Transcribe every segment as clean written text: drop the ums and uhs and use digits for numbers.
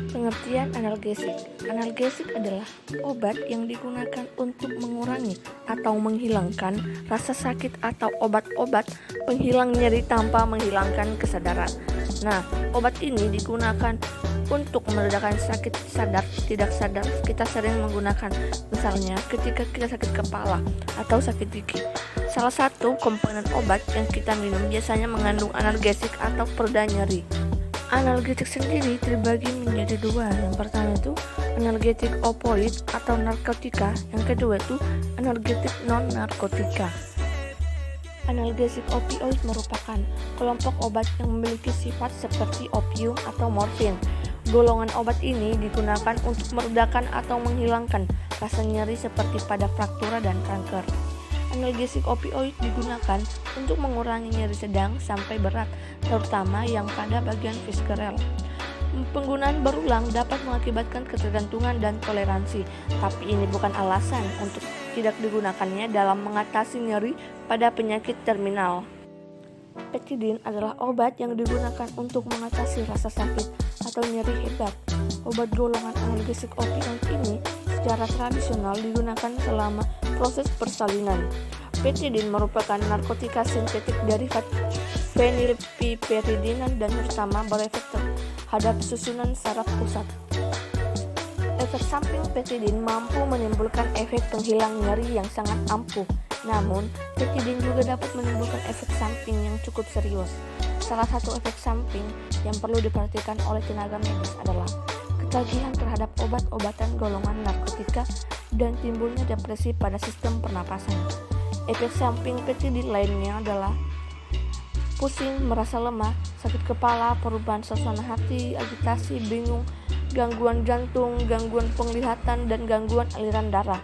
Pengertian analgesik. Analgesik adalah obat yang digunakan untuk mengurangi atau menghilangkan rasa sakit atau obat-obat penghilang nyeri tanpa menghilangkan kesadaran. Nah, obat ini digunakan untuk meredakan sakit sadar tidak sadar. Kita sering menggunakan misalnya ketika kita sakit kepala atau sakit gigi. Salah satu komponen obat yang kita minum biasanya mengandung analgesik atau pereda nyeri. Analgetik sendiri terbagi menjadi dua. Yang pertama itu analgetik opioid atau narkotika. Yang kedua itu analgetik non-narkotika. Analgesik opioid merupakan kelompok obat yang memiliki sifat seperti opium atau morfin. Golongan obat ini digunakan untuk meredakan atau menghilangkan rasa nyeri seperti pada fraktura dan kanker. Analgesik opioid digunakan untuk mengurangi nyeri sedang sampai berat, terutama yang pada bagian visceral. Penggunaan berulang dapat mengakibatkan ketergantungan dan toleransi, tapi ini bukan alasan untuk tidak digunakannya dalam mengatasi nyeri pada penyakit terminal. Petidin adalah obat yang digunakan untuk mengatasi rasa sakit atau nyeri hebat. Obat golongan analgesik opioid ini secara tradisional digunakan selama proses persalinan. Petidin merupakan narkotika sintetik derivat fenilpiperidin dan terutama berefek terhadap susunan saraf pusat. Efek samping petidin mampu menimbulkan efek penghilang nyeri yang sangat ampuh. Namun, petidin juga dapat menimbulkan efek samping yang cukup serius. Salah satu efek samping yang perlu diperhatikan oleh tenaga medis adalah ketagihan terhadap obat-obatan golongan narkotika dan timbulnya depresi pada sistem pernapasan. Efek samping petidin lainnya adalah pusing, merasa lemah, sakit kepala, perubahan suasana hati, agitasi, bingung, gangguan jantung, gangguan penglihatan, dan gangguan aliran darah.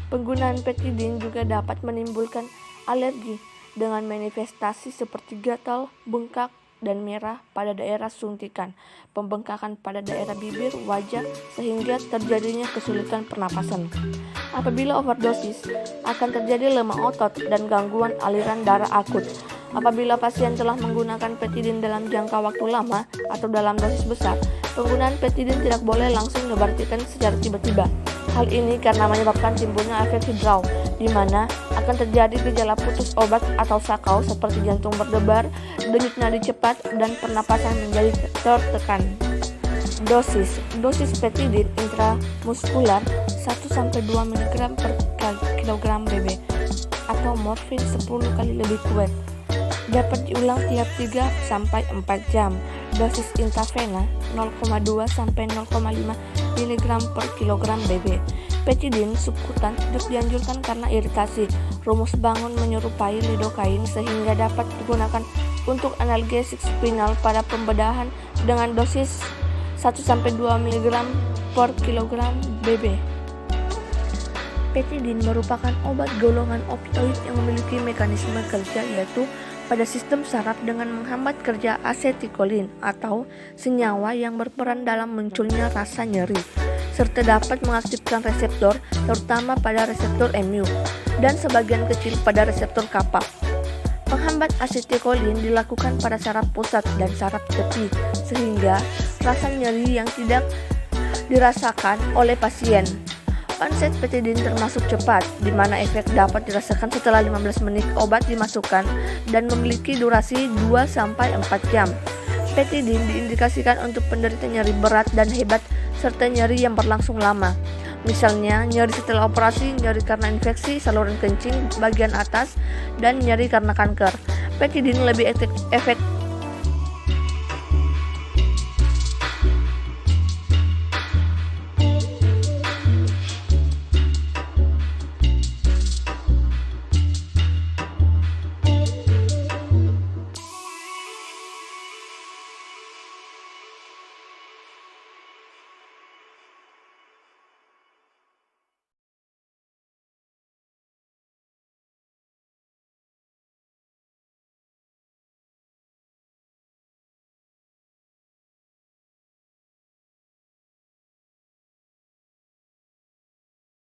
Penggunaan petidin juga dapat menimbulkan alergi dengan manifestasi seperti gatal, bengkak, dan merah pada daerah suntikan, pembengkakan pada daerah bibir, wajah, sehingga terjadinya kesulitan pernapasan. Apabila overdosis, akan terjadi lemah otot dan gangguan aliran darah akut. Apabila pasien telah menggunakan petidin dalam jangka waktu lama atau dalam dosis besar, penggunaan petidin tidak boleh langsung diberhentikan secara tiba-tiba. Hal ini karena menyebabkan timbulnya efek withdrawal, di mana akan terjadi gejala putus obat atau sakau seperti jantung berdebar, denyut nadi cepat, dan pernapasan menjadi tertekan. Dosis petidin intramuskular 1-2 mg per kilogram BB atau morfin 10 kali lebih kuat. Dapat diulang tiap 3-4 jam. Dosis intravena 0,2-0,5 mg per kilogram BB. Petidin subkutan tidak dianjurkan karena iritasi. Rumus bangun menyerupai lidokain sehingga dapat digunakan untuk analgesik spinal pada pembedahan dengan dosis 1-2 mg per kilogram BB. Petidin merupakan obat golongan opioid yang memiliki mekanisme kerja yaitu pada sistem saraf dengan menghambat kerja asetilkolin atau senyawa yang berperan dalam munculnya rasa nyeri, serta dapat mengaktifkan reseptor terutama pada reseptor mu dan sebagian kecil pada reseptor kappa. Penghambat asetilkolin dilakukan pada saraf pusat dan saraf tepi sehingga rasa nyeri yang tidak dirasakan oleh pasien. Onset petidin termasuk cepat, di mana efek dapat dirasakan setelah 15 menit obat dimasukkan dan memiliki durasi 2-4 jam. Petidin diindikasikan untuk penderita nyeri berat dan hebat serta nyeri yang berlangsung lama. Misalnya nyeri setelah operasi, nyeri karena infeksi saluran kencing bagian atas, dan nyeri karena kanker. Petidin lebih efektif